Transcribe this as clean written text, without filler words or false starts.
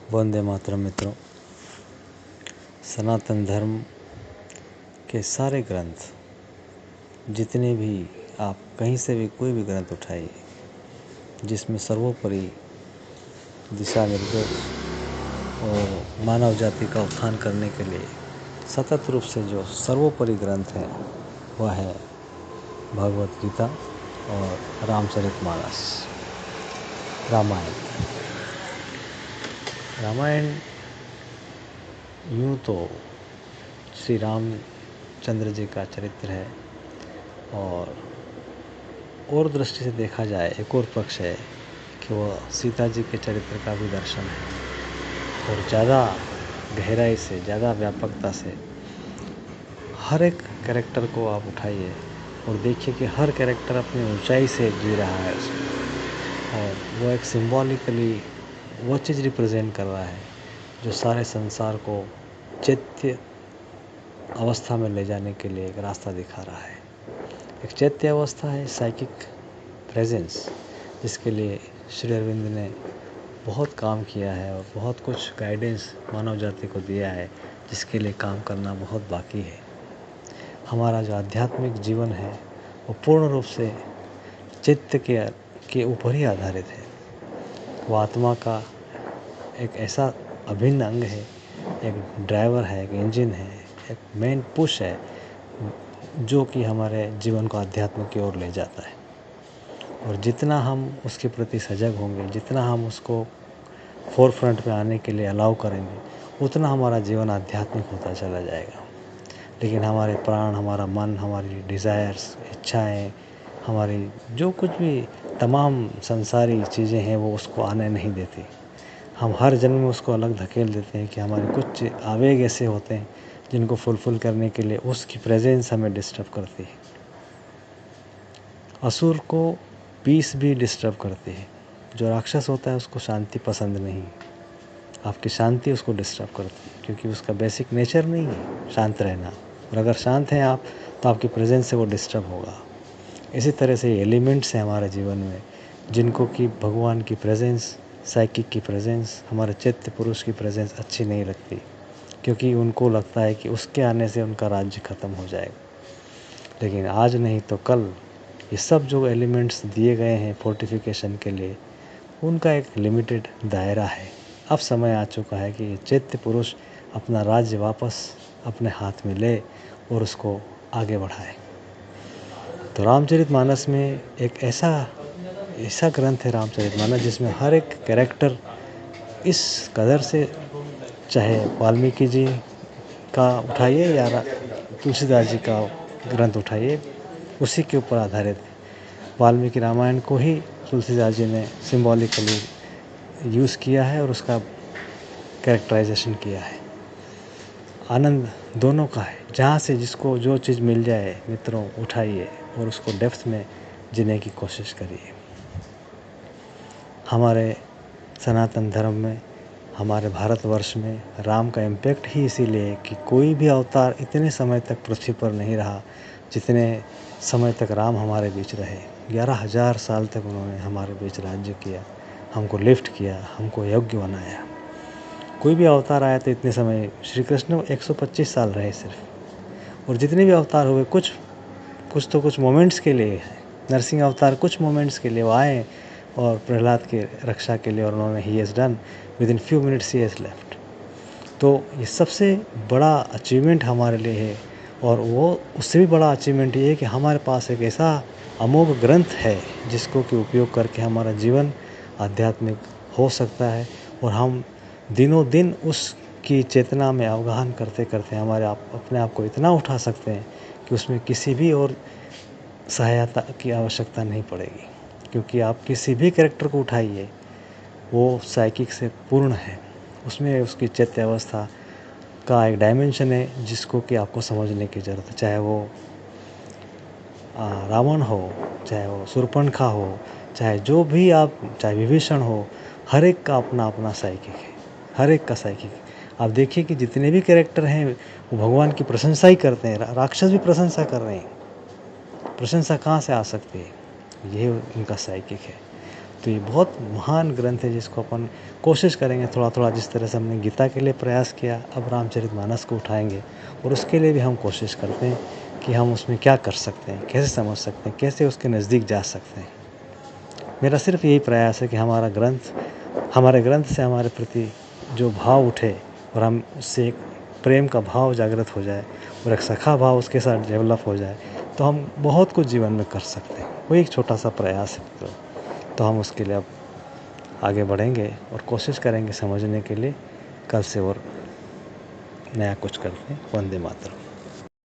वंदे मातरम मित्रों। सनातन धर्म के सारे ग्रंथ, जितने भी आप कहीं से भी कोई भी ग्रंथ उठाइए, जिसमें सर्वोपरि दिशा निर्देश और मानव जाति का उत्थान करने के लिए सतत रूप से जो सर्वोपरि ग्रंथ है वह है भगवत गीता और रामचरितमानस। रामायण यूँ तो श्री रामचंद्र जी का चरित्र है, और दृष्टि से देखा जाए एक और पक्ष है कि वह सीता जी के चरित्र का भी दर्शन है। और ज़्यादा गहराई से, ज़्यादा व्यापकता से हर एक कैरेक्टर को आप उठाइए और देखिए कि हर कैरेक्टर अपनी ऊंचाई से जी रहा है उसमें, और वो एक सिंबॉलिकली वो चीज़ रिप्रेजेंट कर रहा है जो सारे संसार को चैत्य अवस्था में ले जाने के लिए एक रास्ता दिखा रहा है। एक चैत्य अवस्था है, साइकिक प्रेजेंस, जिसके लिए श्री अरविंद ने बहुत काम किया है और बहुत कुछ गाइडेंस मानव जाति को दिया है, जिसके लिए काम करना बहुत बाकी है। हमारा जो आध्यात्मिक जीवन है वो पूर्ण रूप से चित्त के ऊपर ही आधारित है। वो आत्मा का एक ऐसा अभिन्न अंग है, एक ड्राइवर है, एक इंजन है, एक मेन पुश है जो कि हमारे जीवन को अध्यात्म की ओर ले जाता है। और जितना हम उसके प्रति सजग होंगे, जितना हम उसको फोर फ्रंट पे आने के लिए अलाउ करेंगे, उतना हमारा जीवन आध्यात्मिक होता चला जाएगा। लेकिन हमारे प्राण, हमारा मन, हमारी डिज़ायर्स, इच्छाएं, हमारी जो कुछ भी तमाम संसारी चीज़ें हैं वो उसको आने नहीं देती। हम हर जन्म में उसको अलग धकेल देते हैं कि हमारे कुछ आवेग ऐसे होते हैं जिनको फुलफिल करने के लिए उसकी प्रेजेंस हमें डिस्टर्ब करती है। असुर को पीस भी डिस्टर्ब करती है। जो राक्षस होता है उसको शांति पसंद नहीं, आपकी शांति उसको डिस्टर्ब करती है, क्योंकि उसका बेसिक नेचर नहीं है शांत रहना। और अगर शांत हैं आप तो आपकी प्रेजेंस से वो डिस्टर्ब होगा। इसी तरह से एलिमेंट्स हैं हमारे जीवन में जिनको कि भगवान की प्रेजेंस, साइकिक की प्रेजेंस, हमारे चैत्य पुरुष की प्रेजेंस अच्छी नहीं लगती, क्योंकि उनको लगता है कि उसके आने से उनका राज्य ख़त्म हो जाएगा। लेकिन आज नहीं तो कल ये सब जो एलिमेंट्स दिए गए हैं फोर्टिफिकेशन के लिए, उनका एक लिमिटेड दायरा है। अब समय आ चुका है कि चैत्य पुरुष अपना राज्य वापस अपने हाथ में ले और उसको आगे बढ़ाए। तो रामचरितमानस में एक ऐसा ग्रंथ है रामचरितमानस, जिसमें हर एक कैरेक्टर इस कदर से, चाहे वाल्मीकि जी का उठाइए या तुलसीदास जी का ग्रंथ उठाइए, उसी के ऊपर आधारित है। वाल्मीकि रामायण को ही तुलसीदास जी ने सिंबॉलिकली यूज़ किया है और उसका कैरेक्टराइजेशन किया है। आनंद दोनों का है। जहाँ से जिसको जो चीज़ मिल जाए मित्रों, उठाइए और उसको डेप्थ में जीने की कोशिश करिए। हमारे सनातन धर्म में, हमारे भारतवर्ष में राम का इम्पैक्ट ही इसीलिए कि कोई भी अवतार इतने समय तक पृथ्वी पर नहीं रहा जितने समय तक राम हमारे बीच रहे। 11,000 साल तक उन्होंने हमारे बीच राज्य किया, हमको लिफ्ट किया, हमको योग्य बनाया। कोई भी अवतार आया तो इतने समय, श्री कृष्ण 125 साल रहे सिर्फ। और जितने भी अवतार हुए कुछ मोमेंट्स के लिए है। नरसिंह अवतार कुछ मोमेंट्स के लिए वो आए और प्रहलाद की रक्षा के लिए, और उन्होंने he has done with in few minutes he has left. तो ये सबसे बड़ा अचीवमेंट हमारे लिए है। और वो उससे भी बड़ा अचीवमेंट ये है कि हमारे पास एक ऐसा अमोघ ग्रंथ है जिसको कि उपयोग करके हमारा जीवन आध्यात्मिक हो सकता है, और हम दिनों दिन उसकी चेतना में अवगाहन करते करते अपने आप को इतना उठा सकते हैं कि उसमें किसी भी और सहायता की आवश्यकता नहीं पड़ेगी। क्योंकि आप किसी भी कैरेक्टर को उठाइए, वो साइकिक से पूर्ण है। उसमें उसकी चैत्य अवस्था का एक डायमेंशन है जिसको कि आपको समझने की ज़रूरत है। चाहे वो रावण हो, चाहे वो शूर्पणखा हो, चाहे विभीषण हो, हर एक का अपना अपना साइकिक है। हर एक का साइकिक है। आप देखिए कि जितने भी कैरेक्टर हैं वो भगवान की प्रशंसा ही करते हैं। राक्षस भी प्रशंसा कर रहे हैं। प्रशंसा कहाँ से आ सकती है? यही उनका साइकिक है। तो ये बहुत महान ग्रंथ है जिसको अपन कोशिश करेंगे थोड़ा थोड़ा, जिस तरह से हमने गीता के लिए प्रयास किया, अब रामचरितमानस को उठाएंगे और उसके लिए भी हम कोशिश करते हैं कि हम उसमें क्या कर सकते हैं, कैसे समझ सकते हैं, कैसे उसके नज़दीक जा सकते हैं। मेरा सिर्फ यही प्रयास है कि हमारे ग्रंथ से हमारे प्रति जो भाव उठे और हम उससे एक प्रेम का भाव जागृत हो जाए और एक सखा भाव उसके साथ डेवलप हो जाए, तो हम बहुत कुछ जीवन में कर सकते हैं। वो एक छोटा सा प्रयास है, तो हम उसके लिए अब आगे बढ़ेंगे और कोशिश करेंगे समझने के लिए। कल से और नया कुछ करते हैं। वंदे मातरम।